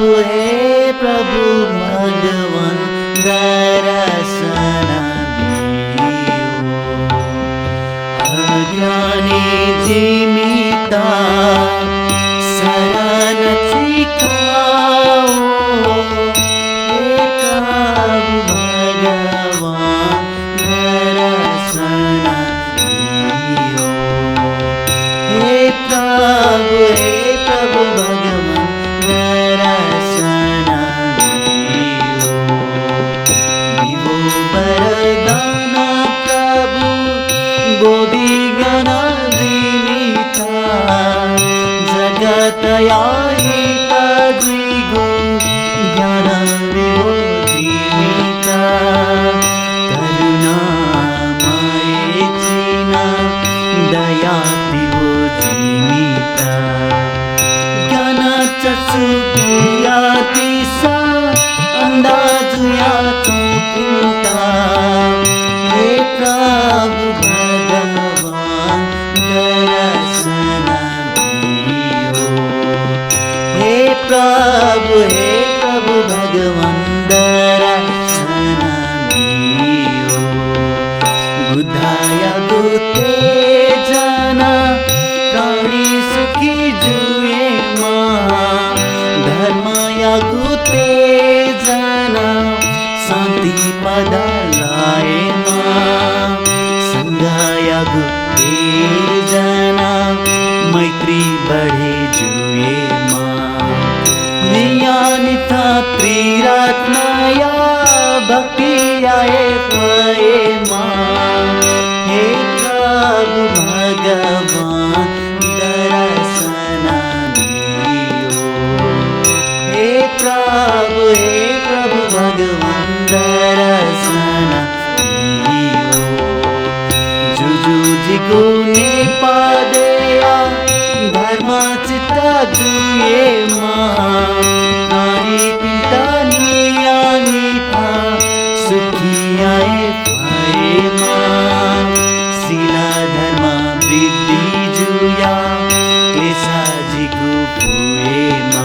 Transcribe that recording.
हे प्रभु भगवान दर्शन दियो। अज्ञानी जीमिता शरण सिखाओ, हे प्रभु भगवान दर्शन दियो। हे प्रभु भगवान दर्शन दियो। दिवो वरदान प्रभु गोदी गण जीविता, जगत याहित द्विगुण ज्ञान दिवो जीविता। करुणामय चिना दया दिवो जीविता। ज्ञान चक्षुकिया दिशा अंदाजुया चुपिता। हे प्रभु भगवान दर्शन दियो। हे प्रभु भगवान दर्शन दियो। बुद्धाय गुते जना प्राणी सुखी जुए मां। धर्मय गुते जना शांति पद लाए मां। संघय गुते जना मैत्री बढ़े जुए मां। नियानिता त्रिरत्नया भक्ति आए पए मां। हे प्रभु भगवान दर्शन दियो। हे प्रभु भगवान दर्शन दियो। जुजु जिगुने पदया धर्म चित्ता जुए मां। नारी पिता नियानिता सुखी आए पाए मां। शीला धर्म वृद्धि जुया क्लेशा जिगु पुए मां।